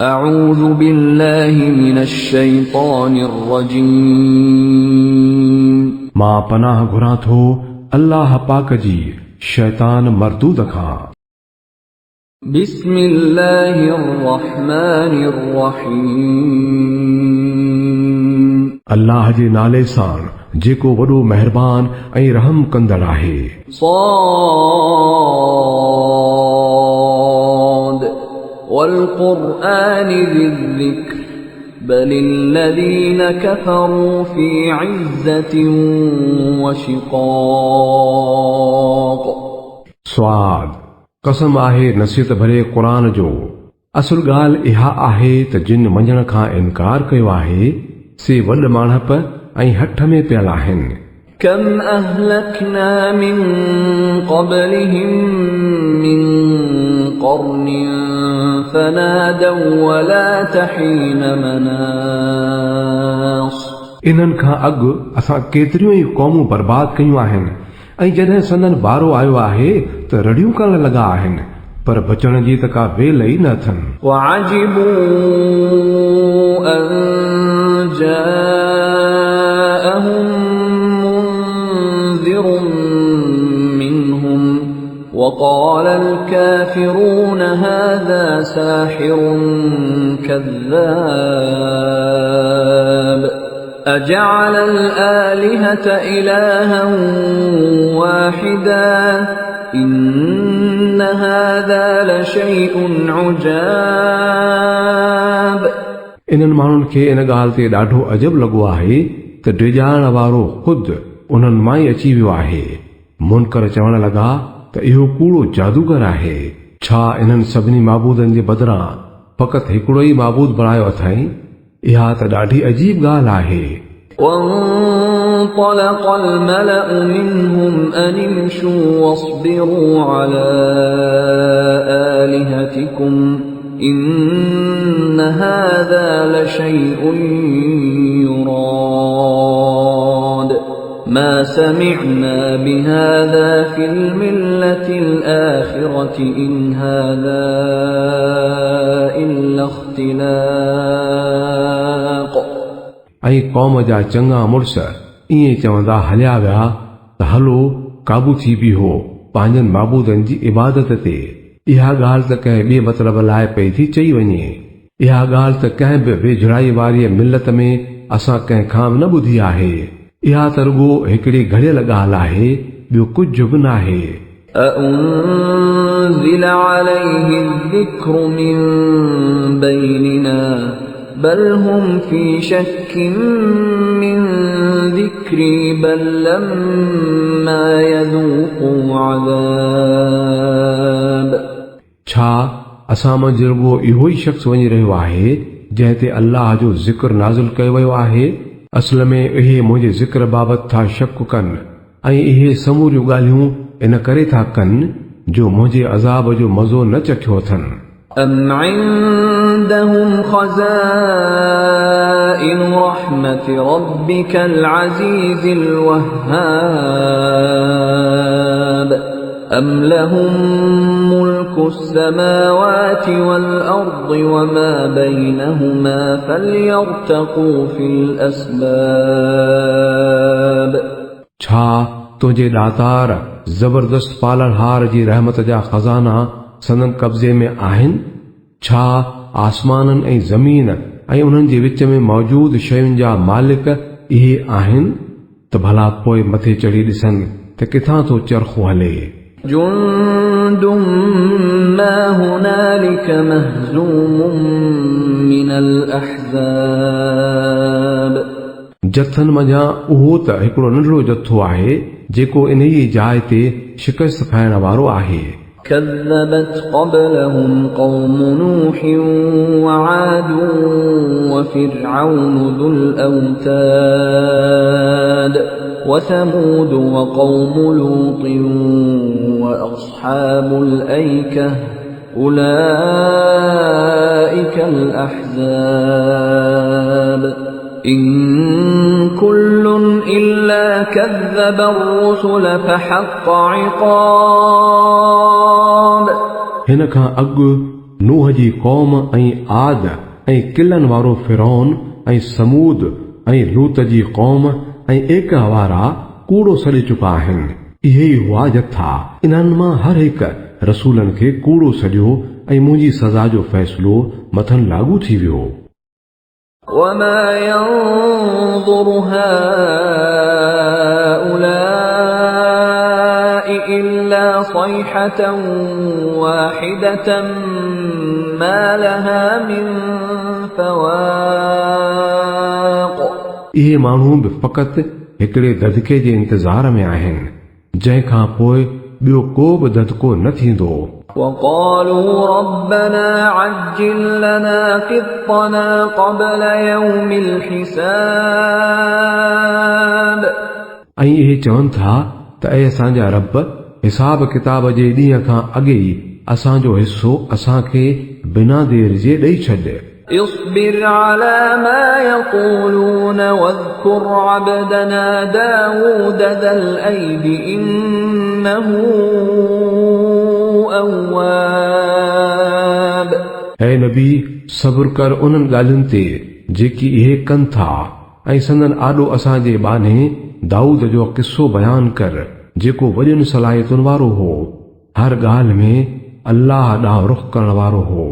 أعوذ بالله من الشيطان الرجيم मां पनाह घुरां थो अल्लाह पाक जी शैतान मरदूद खां। بسم الله الرحمن الرحيم अल्लाह जे नाले सां जेको वॾो महिरबान ऐं रहम कंदड़ आहे। صاد والقرآن ذي الذكر بل الذين كفروا في عزة وشقاق स्वाद कसम आहे नसीहत भरे क़ुरान जो। असुल ॻाल्हि इहा आहे त जिन मञण खां इनकार कयो आहे से वॾ माणहप ऐं हठ में पियल आहिनि। كم أهلكنا من قبلهم من قرن فنادوا ولا تحين مناص इन्हनि खां अॻु असां केतिरियूं ई क़ौमूं बर्बाद कयूं आहिनि ऐं जॾहिं संदन बारो आयो आहे त रड़ियूं करण लॻा आहिनि, पर बचण जी त का वेल ई न अथनि। وعجبوا أن جاءهم منذر منهم وقال الكافرون هذا ساحر كذاب أجعل الآلهة إلها واحدا إن هذا لشيء عجاب इन्हनि माण्हुनि खे इन ॻाल्हि ते ॾाढो अजब लॻो आहे त डिॼाइण वारो ख़ुदि उन्हनि मां ई अची वियो आहे। मुनकर चवण लॻा त इहो कूड़ो जादूगर आहे। छा इन्हनि सभिनी माबूदनि जे बदिरां फ़क़ति हिकिड़ो ई माबूद बणायो अथई? इहा त ॾाढी अजीब ॻाल्हि आहे। وانطلق الملأ منهم أن امشوا واصبروا على آلهتكم إن هذا لشيء يراد ما سمعنا بهذا في الملة الآخرة إن هذا إلا اختلاق ऐं क़ौम जा चङा मुड़स ईअं चवंदा हलिया विया त हलो काबू थी बीहो पंहिंजनि माबूदनि जी इबादत ते। इहा ॻाल्हि त कंहिं ॿिए मतिलब लाइ पई थी चई वञे। इहा ॻाल्हि त कंहिं बि वेझड़ाई वारी मिलत में असां कंहिं खां बि न ॿुधी आहे। इहा त रुॻो हिकिड़ी घड़ियल ॻाल्हि आहे, ॿियो कुझु बि न आहे। أأنزل عليه الذكر من بيننا بل هم في شك من ذكري بل لما يذوقوا عذاب छा असां मंझि रुॻो इहो ई शख़्स वञी रहियो आहे जंहिं ते अल्लाह जो ज़िक्र नाज़िल कयो वियो आहे? असल में इहे मुंहिंजे ज़िक्र बाबति था शक कनि ऐं इहे समूरियूं ॻाल्हियूं इन करे था कनि जो मुंहिंजे अज़ाब जो मज़ो न चखियो अथनि। أم عندهم خزائن رحمة ربك العزيز الوهاب أم لهم ملك السماوات والأرض وما بينهما فليرتقوا في الأسباب छा तुंहिंजे ॾातार ज़बरदस्त पालनहार जी रहमत जा खज़ाना संदन कब्ज़े में आहिनि? छा आसमाननि ऐं ज़मीन ऐं उन्हनि जे विच में मौजूद शयुनि जा मालिक इहे आहिनि? त भला पोइ मथे चढ़ी ॾिसनि त किथां थो चरखो हले। جند ما هنالك مهزوم من الأحزاب जथनि मञा उहो त हिकिड़ो नंढड़ो जथो आहे जेको इन ई जाइ ते शिकस्त खाइण वारो आहे। كذبت قبلهم قوم نوح وعاد وفرعون ذو الأوتاد وثمود وقوم لوط وأصحاب الأيكة أولئك الأحزاب إن كل إلا كذب الرسل فحق عقاب हिन खां अॻु नूह जी कौम ऐं आद ऐं किलन वारो फिरौन ऐं समूद ऐं लूत जी कौम ऐं एका वारा कूड़ो सॾे चुका आहिनि। इहे ई हुआ जथा। इन्हनि मां हर हिक रसूलनि खे कूड़ो सॼो ऐं मुंहिंजी सज़ा जो फ़ैसिलो मथनि लागू थी वियो। وما ينظر هؤلاء إلا صيحة واحدة ما لها من فواق। इहे माण्हू बि फ़क़ति हिकिड़े ददके जे इंतज़ार में आहिनि, जंहिंखां पोइ ॿियो को बि ददको न थींदो। وقالوا ربنا عجل لنا قطنا قبل يوم الحساب। ऐं इहे चवनि था त ऐं असांजा रब हिसाब किताब जे ॾींहं खां अॻे ई असांजो हिसो असांखे बिना देर जे ॾेई छॾ। اصبر على ما يقولون واذكر عبدنا داود ذا الأيد إنه أواب। ऐं नबी सब्र कर उन्हनि ॻाल्हियुनि ते जेकी इहे कनि था, ऐं संदन आॾो असांजे बाने दाऊद जो किस्सो बयान कर जेको वॾियुनि सलाहियतुनि वारो हो, हर ॻाल्हि में अल्लाह ॾांहुं रुख़ करण वारो हो।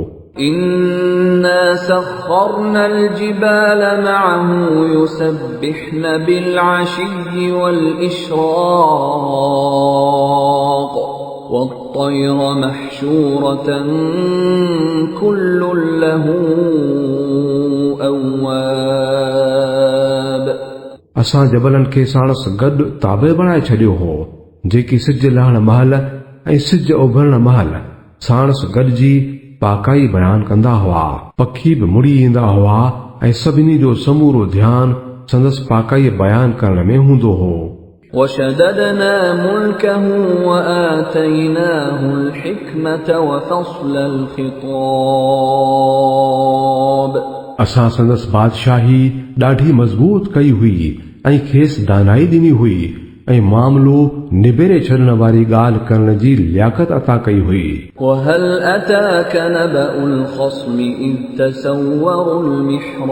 إنا سخرنا الجبال معه يسبحن بالعشي والإشراق والطير محشورة كل له أواب। असां जबलनि खे साणस गॾु ताबे बणाए छॾियो हो, जेकी सिज लहण महल ऐं सिज उभरण महल साणस गॾिजी पाकाई बयान कंदा हुआ। पखी बि मुड़ी ईंदा हुआ ऐं सभिनी जो समूरो ध्यानु संदसि पाकाई बयान करण में हूंदो हो। وشددنا ملكه وآتيناه الحكمة وفصل الخطاب। असां संदसि बादशाही ॾाढी मज़बूत कई हुई ऐं खेसि दानाई ॾिनी हुई ऐं मामलो निबेरे छॾण वारी ॻाल्हि करण जी लियाकत अता कई हुई। وهل أتاك نبأ الخصم إذ تسوروا المحراب।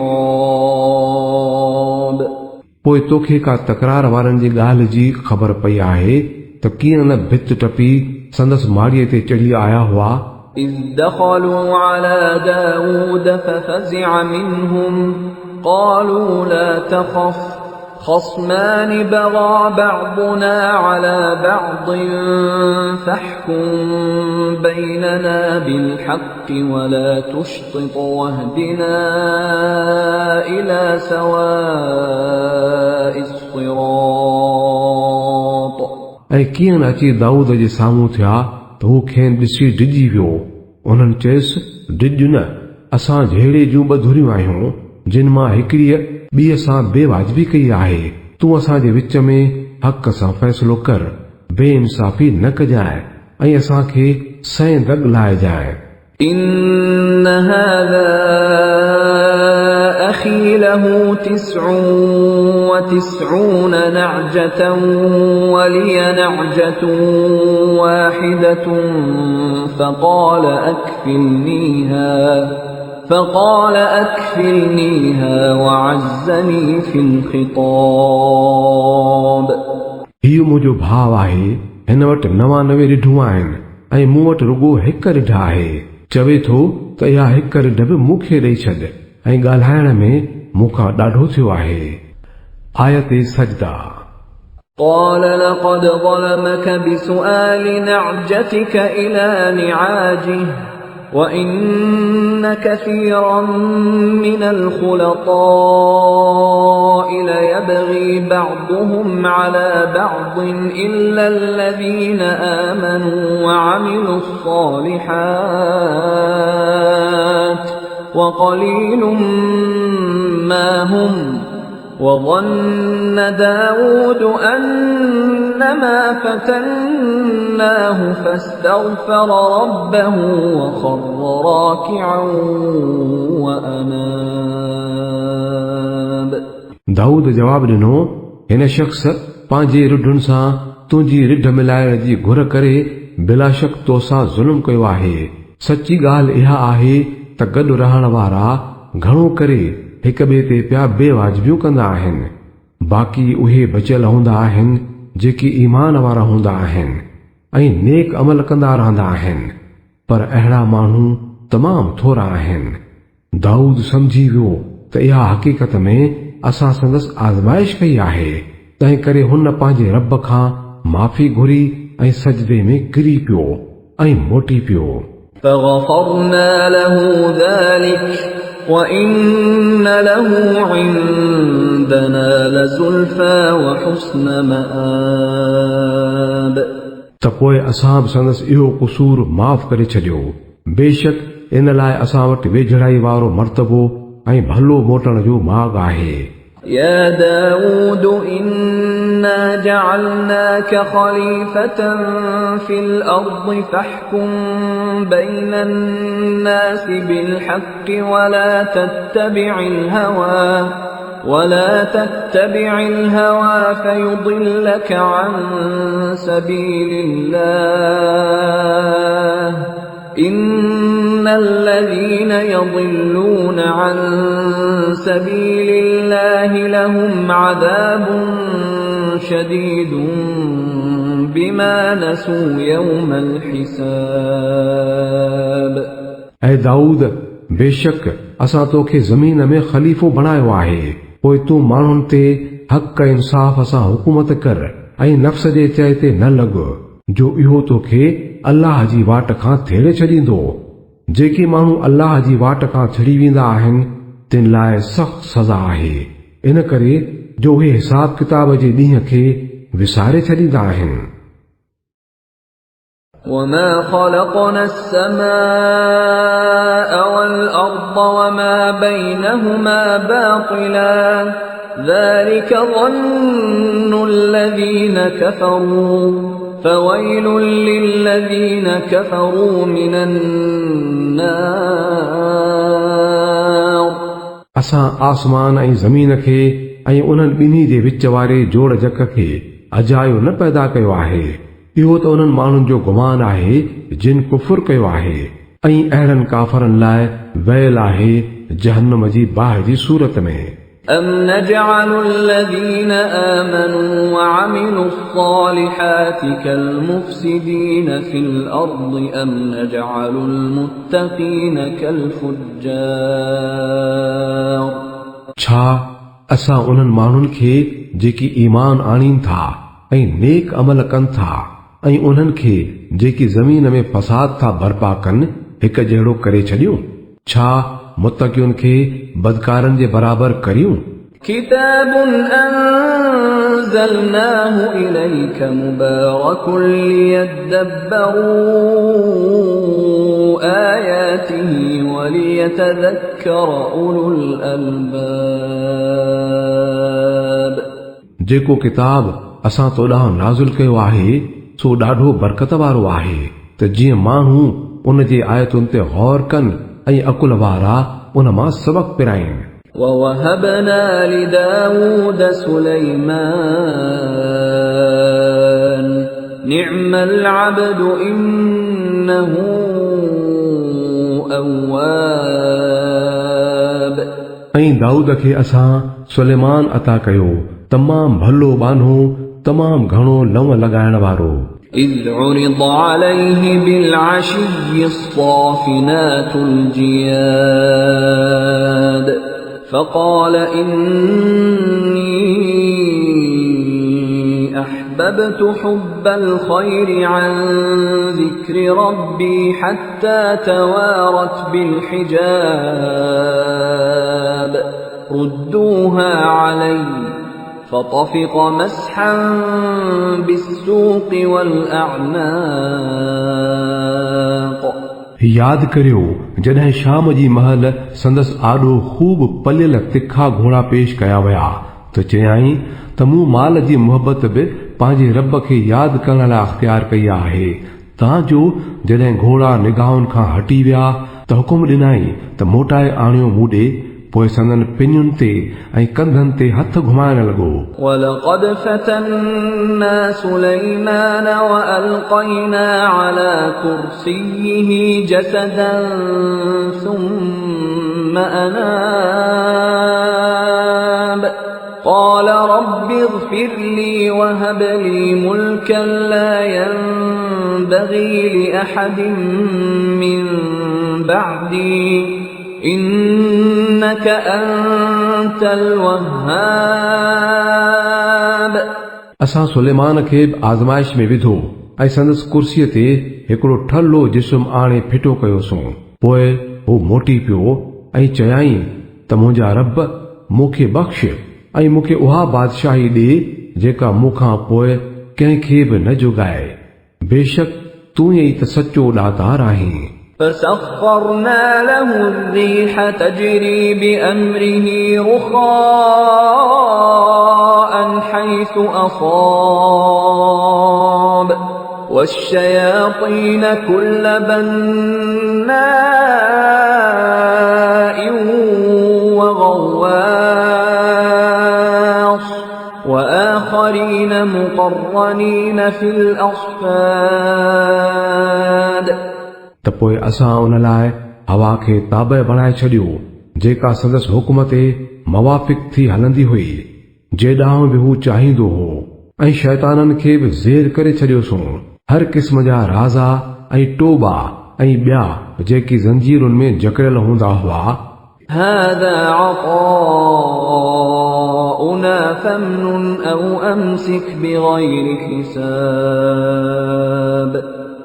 पोइ तोखे का तकरार वारनि जी ॻाल्हि जी ख़बर पई आहे त कीअं न भित टपी संदसि माड़ीअ ते चढ़ी आया हुआ। إذ دخلوا على داود ففزع منهم قالوا لا تخف خصمان بغى بعضنا على بعض فاحكم بيننا بالحق ولا تشطط واهدنا إلى سواء الصراط। ऐं कीअं न अची दाऊद जे साम्हूं थिया त हू खेनि ॾिसी डिॼी वियो। उन्हनि चयसि, डिॼ न, असां जहिड़े जूं ॿधुरियूं आहियूं जिन मां हिकिड़ीअ ॿीअ सां बेवाजिबी कई आहे। तूं असांजे विच में हक़ सां फ़ैसिलो कर, बेइंसाफ़ी न कजांइ ऐं असांखे सैं दग लाइजांइ। إن هذا أخي له 99 نعجة ولي نعجة واحدة فقال أكفلنيها وعزني في الخطاب। हीउ मुंहिंजो भाउ आहे, हिन वटि 99 रिढूं आहिनि ऐं मूं वटि रुगो हिकु रिढ आहे। चवे थो त इहा हिकु रिढ बि मूंखे ॾेई छॾ ऐं ॻाल्हाइण में मूंखां ॾाढो थियो आहे। आयत सजदा। قال لقد ظلمك بسؤال نعجتك إلى نعاجه وإن كثيرا من الخلطاء ليبغي بعضهم على بعض إلا الذين آمنوا وعملوا الصالحات وقليل ما هم وظن داود أنما فتناه فاستغفر ربه وخر راكعا وأناب। दाऊद जवाब ॾिनो, हिन शख़्स पंहिंजे रिढुनि सां तुंहिंजी रिढ मिलाइण जी घुर करे बिला शक तोसां ज़ुल्म कयो आहे। सची ॻाल्हि इहा आहे त गॾु रहण वारा घणो करे हिक ॿिए ते पिया बेवाजिबियूं कंदा आहिनि। बाक़ी उहे बचियल हूंदा आहिनि जेकी ईमान वारा हूंदा आहिनि ऐं नेक अमल कंदा रहंदा आहिनि, पर अहिड़ा माण्हू तमामु थोरा आहिनि। दाऊद समझी वियो त इहा हक़ीक़त में असां संदसि आज़माइश कई आहे, तंहिं करे हुन पंहिंजे रब खां माफ़ी घुरी ऐं सजदे में किरी पियो ऐं मोटी पियो। فغفرنا له ذلك وإن له عندنا لزلفى وحسن مآب। त पोइ असां बि संदसि इहो क़सूर माफ़ करे छॾियो। बेशक इन लाइ असां वटि वेझड़ाई वारो मर्तबो ऐं भलो मोटण जो माॻ आहे। يا داود إنا جعلناك خليفة في الأرض فاحكم بين الناس بالحق ولا تتبع الهوى فيضلك عن سبيل الله إن الذين يضلون عن سبيل الله لهم عذاب شديد بما نسوا يوم الحساب۔ ऐं दाऊद, बेशक असां तोखे ज़मीन में ख़लीफ़ो बणायो आहे, पोइ तूं माण्हुनि ते हक़ इंसाफ़ सां हुकूमत कर ऐं नफ़्स जे चए ते न लॻ, जो इहो तोखे अल्लाह जी वाट खां थेड़े छॾींदो। जेके माण्हू अल्लाह जी वाट खां छिड़ी वेंदा आहिनि तिन लाइ सख़्त सज़ा आहे, इन करे जो उहे हिसाब किताब जे ॾींहं खे विसारे छॾींदा आहिनि। وما خلقنا السماء والأرض وما بينهما باطلا ذلك ظن الذين كفروا فويل للذين كفروا من النار۔ असां आसमान ऐं ज़मीन खे ऐं उन्हनि ॿिन्ही जे विच वारे जोड़ जक खे अजायो न पैदा कयो आहे। इहो त उन्हनि माण्हुनि जो गुमान आहे जिन कुफुर कयो आहे, ऐं अहिड़नि काफ़रनि लाइ वैल आहे जहन्नम जी बाहि जी सूरत में। أم نجعل الذين آمنوا وعملوا الصالحات كالمفسدين في الأرض أم نجعل المتقين كالفجار؟ छा असां उन्हनि माण्हुनि खे जेकी ईमान आणीनि था ऐं नेक अमल कनि था ऐं उन्हनि खे जेकी ज़मीन में फसाद था बर्पा कनि हिक जहिड़ो करे छॾियूं? छा मुत्तक़ियुनि खे बदकारनि जे बराबर करियूं? किताब أنزلناه إليك مبارك ليدبروا آياته وليتذكر أولو الألباب। जेको किताब असां तो ॾांहुं नाज़िल कयो आहे सो ॾाढो बरकत वारो आहे त जीअं माण्हू उन जे आयतुनि ते गौर कनि ऐं अकुल वारा उन मां सबक पिराइनि। ووهبنا لداود سليمان نعم العبد إنه أواب। ऐं दाऊद खे असां सुलेमान अता कयो, तमामु भलो बानो, तमामु घणो लव लॻाइण वारो। إذ عرض عليه بالعشي الصافنات الجياد فقال إني أحببت حب الخير عن ذكر ربي حتى توارت بالحجاب ردوها علي فطفق مسحا بالسوق والأعناق۔ याद करियो जॾहिं शाम जी महल संदसि आॾो खूब पलियल तिखा घोड़ा पेश कया विया त चयाई त मूं माल जी मुहबत बि पंहिंजे रब खे यादि करण लाइ अख़्तियार कई आहे, तां जो जॾहिं घोड़ा निगाहुनि खां हटी विया त हुकुम ॾिनाई त मोटाए आणियो मूं ॾे, पोइ संदन पिनियुनि ते ऐं कंधनि ते हथ घुमाइण लॻो। وَلَقَدْ فَتَنَّا سُلَيْمَانَ وَأَلْقَيْنَا عَلَى كُرْسِيِّهِ جَسَدًا ثُمَّ أَنَابَ قَالَ رَبِّ اغْفِرْ لِي وَهَبْ لِي مُلْكًا لَّا يَنبَغِي لِأَحَدٍ مِّن بَعْدِي إِنَّكَ أَنتَ الْوَهَّابُ। असां सुलेमान खे बि आज़माइश में विधो ऐं संदसि कुर्सीअ ते हिकिड़ो ठल्हो जिस्म आणे फिटो कयोसीं। पोइ हू मोटी पियो ऐं चयाईं त मुंहिंजा रब मूंखे बख़्श ऐं मूंखे उहा बादशाही ॾे जेका मूंखां पोइ कंहिंखे बि न जुगाए। बेशक तूं ई त सचो ॾातार आहीं। فسخرنا له الريح تجري بأمره رخاء حيث أصاب والشياطين كل بناء وغواص وآخرين مقرنين في الأصفاد। त पोइ असां उन लाइ हवा खे ताबे बणाए छॾियो जेका संदसि हुकुम ते मवाफ़िक थी हलंदी हुई जेॾांहुं बि हू चाहींदो हो ऐं शैताननि खे बि ज़ेर करे छॾियोसूं। हर क़िस्म जा राज़ा ऐं टोबा ऐं ॿिया जेकी ज़ंजीरुनि में जकड़ियल हूंदा हुआ। هذا عطاؤنا فامنن أو أمسك بغير حساب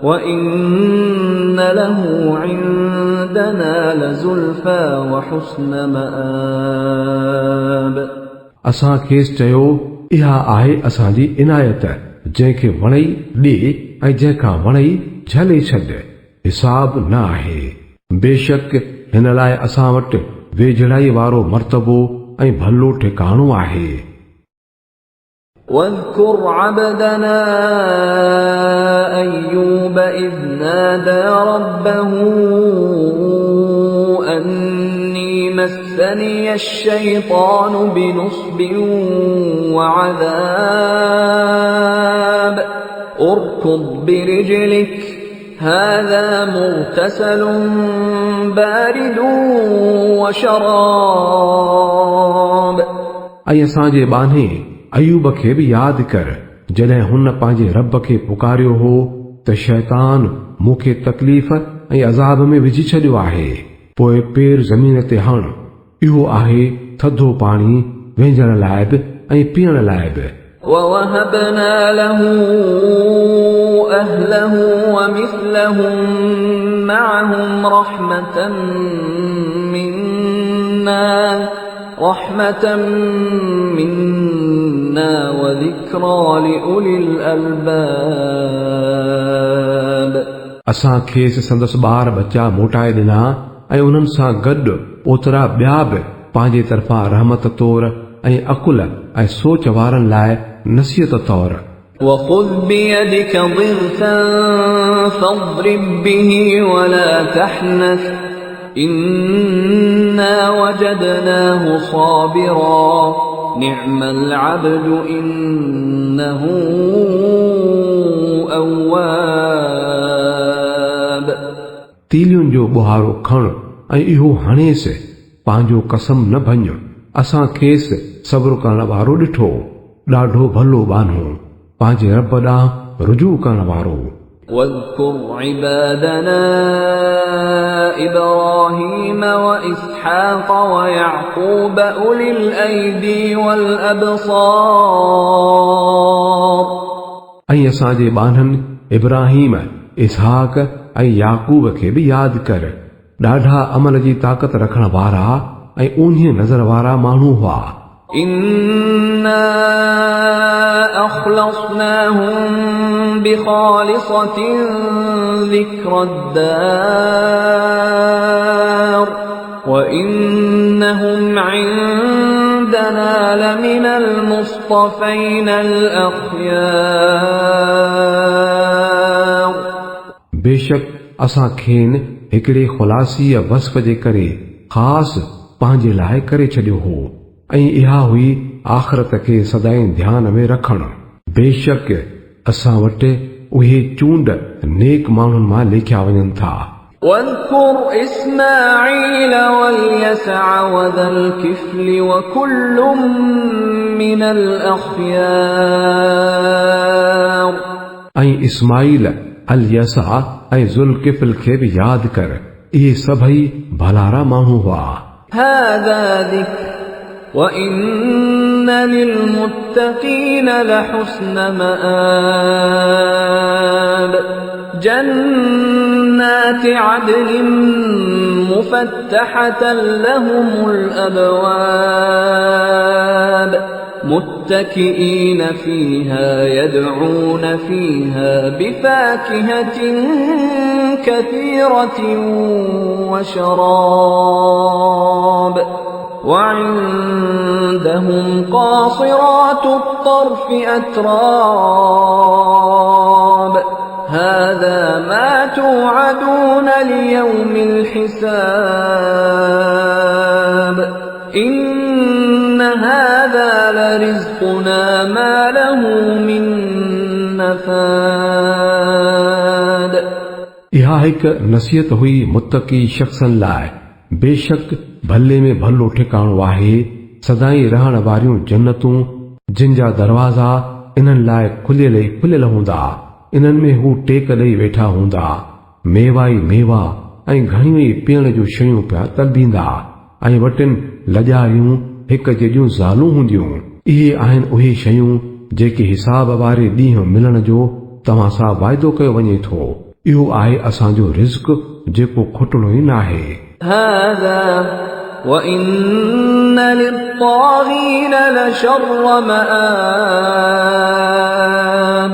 وإن له عندنا لزلفى وحسن مآب। असां खेसि चयो इहा आहे असांजी इनायत जंहिंखे वणई ॾे ऐं जंहिंखां वणई झले छॾ। हिसाब न आहे। बेशक हिन लाइ असां वटि वेझड़ाई वारो मर्तबो ऐं भलो ठिकाणो आहे। واذكر عبدنا أيوب إذ نادى ربه أني مسني الشيطان بنصب وعذاب اركض برجلك هذا مغتسل بارد وشراب। ऐं असांजे बाने अयूब खे बि यादि कर जॾहिं हुन पंहिंजे रब खे पुकारियो हो त शैतान मूंखे तकलीफ़ ऐं अज़ाब में विझी छॾियो आहे। पोइ पेर ज़मीन ते हण इहो आहे थधो पाणी वेझण लाइ बि ऐं पीअण लाइ बि। ووهبنا له أهله ومثلهم معهم رحمة منا وذكرى لأولي الألباب। असां खेसि संदसि ॿार बच्चा मोटाए ॾिना ऐं उन्हनि सां गॾु ओतिरा ॿिया बि पंहिंजे तरफ़ां रहमत तौर ऐं अकुल ऐं सोच वारनि लाइ नसीहत तौर। وخذ بيدك ضغثا فاضرب به ولا تحنث إنا وجدناه صابرا نعم العبد إنه أواب। तीलियुनि जो बुहारो खण ऐं इहो हणेसि पंहिंजो कसम न भञ। असां खेसि सब्र करण वारो ॾिठो ॾाढो भलो बानो पंहिंजे रब ॾांहुं रुजू करण वारो। واذكر عبادنا إبراهيم وإسحاق ويعقوب أولي الأيدي والأبصار। ऐं असांजे बाननि इब्राहिम इसहाक ऐं याकूब खे बि यादि कर ॾाढा अमल जी ताक़त रखण वारा ऐं ऊन्हे नज़र वारा माण्हू हुआ। إنا أخلصناهم بخالصة ذكر الدار وإنهم عندنا لمن المصطفين الأخيار। बेशक असां खेनि हिकिड़े ख़ुलासीअ वस्फ़ जे करे ख़ासि पंहिंजे लाइ करे छॾियो हो ऐं इहा हुई आख़िरत खे सदाईं ध्यान में रखणु। बेशक असां वटि उहे चूंड नेक माण्हुनि मां लिखिया वञनि था। واذكر إسماعيل واليسع وذا الكفل وكل من الأخيار ऐं इस्माइल अल यसा ऐं ज़ुल्किफ़ल खे बि यादि कर, इहे सभई भलारा माण्हू हुआ। هذا ذكر وإن للمتقين لحسن مآب جنات عدن مفتحة لهم الأبواب متكئين فيها يدعون فيها بفاكهة كثيرة وشراب وعندهم قاصرات الطرف أتراب هذا ما توعدون ليوم الحساب إن هذا لرزقنا ما له من نفاد। इहा हिकु नसीहत हुई मुत्तकी शख़्सनि लाइ। बेशक भले में भलो ठिकाणो आहे सदाई रहण वारियूं जन्नतूं जिन जा दरवाज़ा इन्हनि लाइ खुलियल ई खुलियल हूंदा। इन्हनि में हू टेक ॾेई वेठा हूंदा, मेवा ई मेवा ऐं घणियूं ई पीअण जूं शयूं पिया तलबींदा ऐं वटिन लॼारियूं हिकु जहिड़ियूं ज़ालूं हूंदियूं। इहे आहिनि उहे शयूं जेके हिसाब वारे ॾींहुं मिलण जो तव्हां सां वाइदो कयो वञे थो। इहो आहे असांजो रिज़्क जेको खुटणो ई नाहे। هذا وإن للطاغين لشر مآب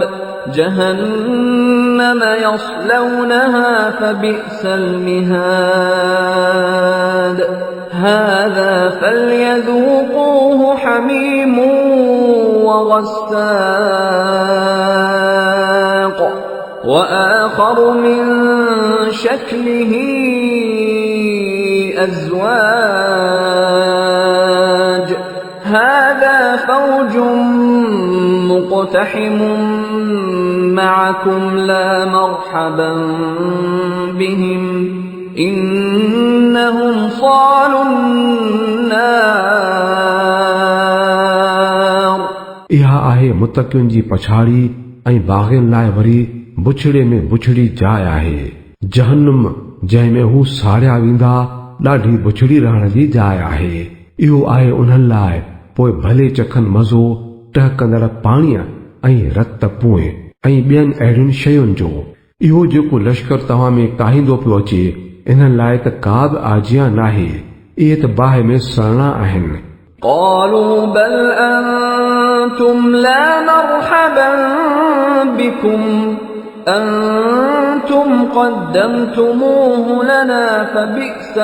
جهنم يصلونها فبئس المهاد هذا فليذوقوه حميم وغساق وآخر من شكله أزواج هذا فوج مقتحم معكم لا مرحبا بهم إنهم صالوا النار। इहा आहे मुतक़ियुनि जी पछाड़ी ऐं बाग़ियुनि लाइ वरी बुछड़े में बुछड़ी जाइ आहे जहन्नुम जंहिं में हू साड़िया वेंदा ॾाढी बुछड़ी रहण जी जाइ आहे। इहो आहे उन्हनि लाइ पोइ भले चखनि मज़ो टहकंदड़ पाणीअ ऐं रत पुए ऐं ॿियनि अहिड़ियुनि शयुनि जो। इहो जेको लश्कर तव्हां में काहींदो पियो अचे इन्हनि लाइ त का बि आजिया नाहे, इहे त बाहि में सड़ना आहिनि। قالوا بل أنتم لا مرحبا بكم أنتم قدمتموه لنا فبئس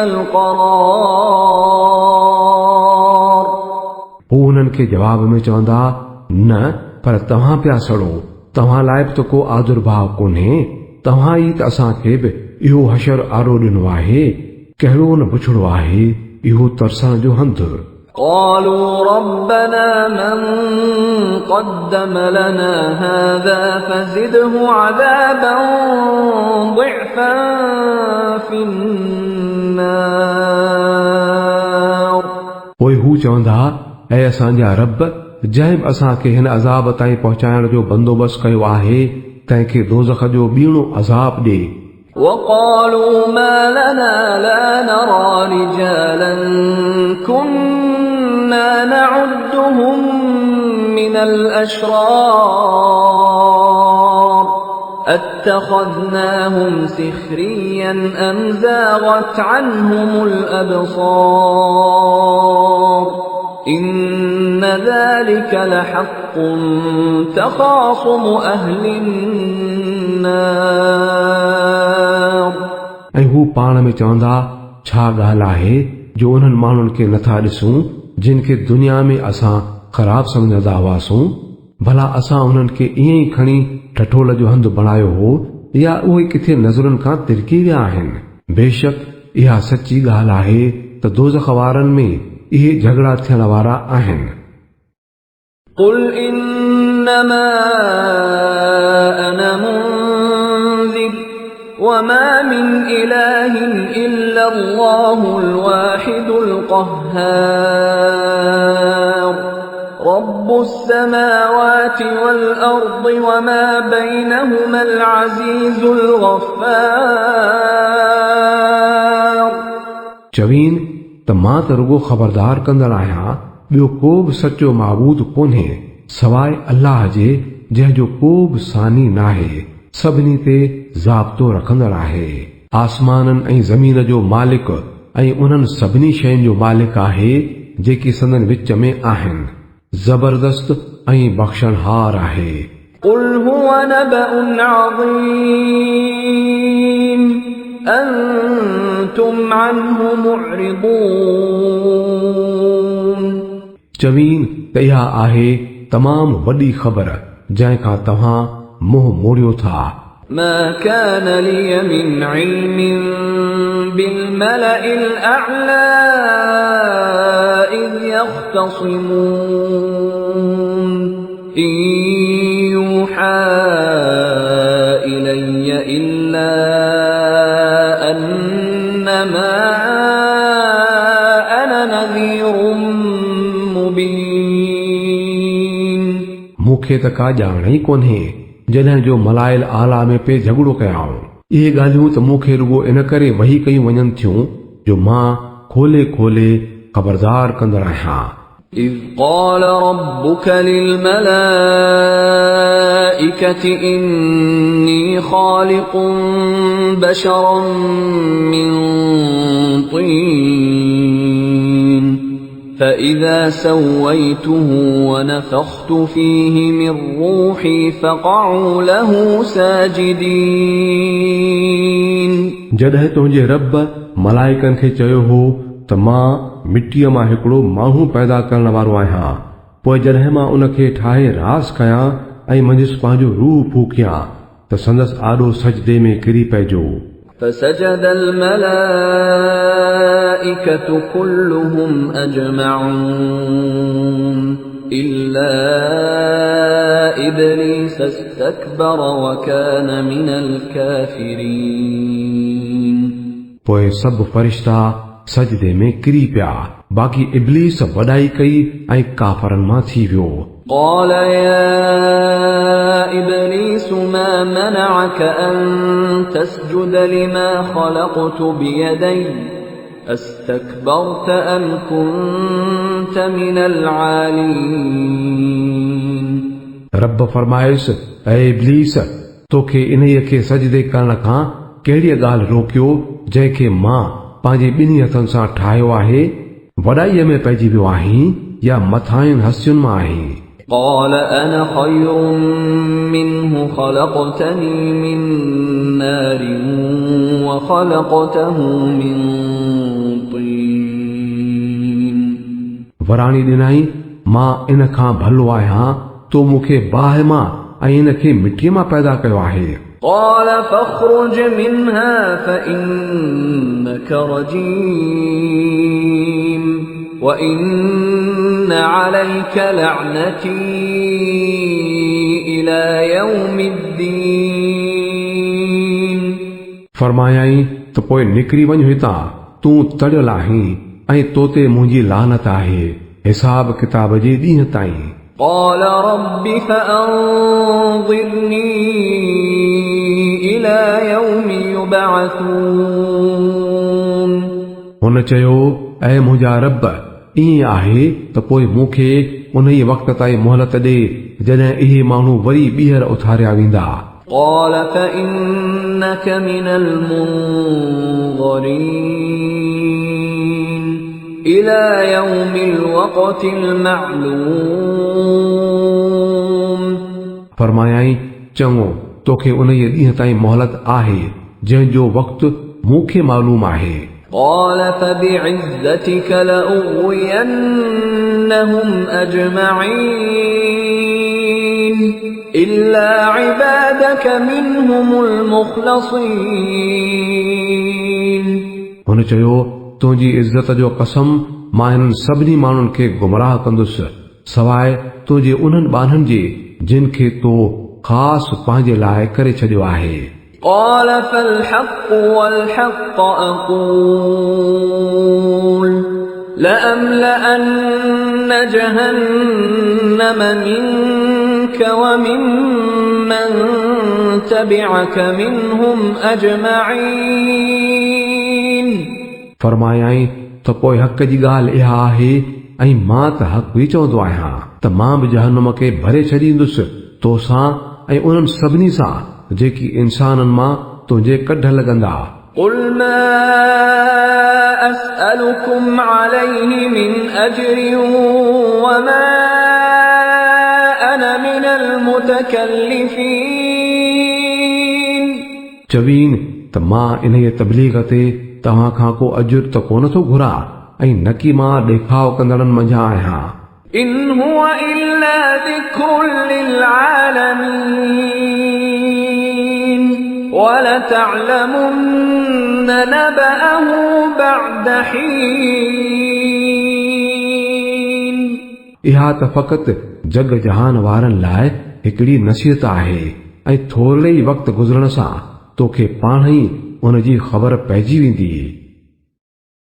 القرار। हू उन्हनि खे जवाब में चवंदा, न पर तव्हां पिया सड़ो, तव्हां लाइ बि त को आदुर्भाव कोन्हे, तव्हां ई त असांखे बि इहो हशर आरो ॾिनो आहे। कहिड़ो न बुछड़ो आहे इहो तरसण जो हंधु। قالوا ربنا من قدم لنا هذا فزده عذابا ضعفا في النار। पोइ हू चवंदा, ऐं असांजा रब जंहिं बि असांखे हिन अज़ाब ताईं पहुचाइण जो बंदोबस्तु कयो आहे तंहिंखे दोज़ख जो ॿीणो अज़ाब ॾे। وقالوا ما لنا لا نرى رجالا كنا نعدهم من الأشرار أتخذناهم سخريا أم زاغت عنهم الأبصار إن ذلك لحق تخاصم أهل النار। ऐं हू पाण में चवंदा, छा ॻाल्हि आहे जो उन्हनि माण्हुनि खे नथा ॾिसूं जिन खे दुनिया में असां ख़राब सम्झंदा हुआसीं। भला असां उन्हनि खे ईअं ई खणी ठठोल जो हंधु बणायो हो या उहे किथे नज़रुनि खां तिरकी विया आहिनि। बेशक इहा सची ॻाल्हि आहे त दोज़ख वारनि में इहे झगड़ा थियण वारा आहिनि। قل إنما أنا منذر وما من إله إلا الله الواحد القهار رب السماوات والأرض وما بينهما العزيز الغفار चवीन त मां त रुगो ख़बरदार कंदड़ आहियां, ॿियो को बि सचो माबूद कोन्हे सवाइ अल्लाह जे, जंहिंजो को बि सानी नाहे, सभिनी ते ज़ाब्तो रखंदड़ आहे। आसमाननि ऐं ज़मीन जो मालिक ऐं उन्हनि सभिनी शयुनि जो मालिक आहे जेकी संदन विच में आहिनि, ज़बरदस्त ऐं बख़्शणहार आहे। قل هو نبأ عظيم أنتم عنه معرضون चवीन त इहा आहे तमामु वॾी ख़बर जंहिंखां तव्हां मुंहुं मोड़ियो था। ما كان لي من علم بالملأ الأعلى إذ يختصمون إن يوحى إلي إلا أنما أنا نذير مبين मूंखे त का ॼाण ई कोन्हे जॾहिं जो मलाइल आला में पे झगड़ो कयाऊं। इहे ॻाल्हियूं त मूंखे रुगो इन करे वही कयूं वञनि थियूं जो मां खोले खोले ख़बरदार कंदड़ आहियां। إذ قال ربك للملائكة إني خالق بشرا من طين فإذا سويته ونفخت فيه من روحي فقعوا له ساجدين जॾहिं तुंहिंजे रब मलाइकनि खे चयो हो त मां मिटीअ मां हिकिड़ो माण्हू पैदा करण वारो आहियां, पोइ जॾहिं मां उन खे ठाहे रास कयां ऐं मंझि पंहिंजो रूह फूकियां त संदसि आॾो सजदे में किरी पइजो। فسجد الملائكة كلهم أجمعون إلا إبليس استكبر وكان من الكافرين पोइ सभु फरिश्ता सजदे में किरी पिया, बाक़ी इब्लीस वॾाई कई ऐं काफ़रनि मां थी वियो। قال يا إبليس ما منعك أن تسجد لما خلقت بيدي أستكبرت أم كنت من العالين रब फरमायुसि, ऐं इब्लीस तोखे इन्हीअ खे सजदे करण खां कहिड़ी ॻाल्हि रोकियो जंहिंखे मां पंहिंजे ॿिन्ही हथनि सां ठाहियो आहे? वॾाईअ में पइजी वियो आहीं या मथांनि हस्तियुनि मां आहीं? قال أنا خير منه خلقتني من نار وخلقته من طين वराणी ॾिनाई, मां इन खां भलो आहियां, तो मूंखे बाहि मां ऐं इन खे मिटीअ मां पैदा कयो आहे। قال فاخرج منها فإنك رجيم وإن عليك لعنتي إلى يوم الدين फरमायाई त पोइ निकिरी वञ हितां, तूं तड़ियल आहीं ऐं तो ते मुंहिंजी लानत आहे हिसाब किताब जे ॾींहं ताईं। قال رب فأنظرني إلى يوم يبعثون हुन चयो, ऐं मुंहिंजा रब ईअं आहे त पोइ मूंखे उन ई वक़्त ताईं मोहलत ॾे जॾहिं इहे माण्हू वरी ॿीहर उथारिया वेंदा। قال فإنك من المنظرين إلى يوم الوقت المعلوم फरमायाई, चङो, तोखे उन ई ॾींहं ताईं मोहलत आहे जंहिंजो वक़्तु मूंखे मालूम आहे। قال فبعزتك لأغوينهم أجمعين إلا عبادك منهم المخلصين हुन चयो, तुंहिंजी इज़त जो कसम मां हिननि सभिनी माण्हुनि खे गुमराह कंदुसि सवाइ तुंहिंजे उन्हनि ॿारनि जे जिन खे तो ख़ासि पंहिंजे लाइ करे छॾियो आहे। قال فالحق والحق أقول لأملأن جهنم منك وممن تبعك منهم أجمعين फरमायाई त पोइ हक़ जी ॻाल्हि इहा आहे ऐं मां त हक़ बि चवंदो आहियां त मां बि जहन्नम खे भरे छॾींदुसि तोसां ऐं उन्हनि सभिनी सां जेकी इंसाननि मां तुंहिंजे कढ लॻंदा। قل ما أسألكم عليه من أجر وما أنا من المتكلفين चवीन त मां इन तबलीग ते तव्हां खां को अजुर त कोन थो घुरां ऐं न की मां ॾेखाव कंदड़नि मंझां आहियां। إن هو إلا ذكر للعالمين ولتعلمن نبأه بعد حين इहा त फ़क़ति जग जहान वारनि लाइ हिकिड़ी नसीहत आहे ऐं थोरे ई वक़्तु गुज़रण सां तोखे पाण ई उन जी ख़बर पइजी वेंदी।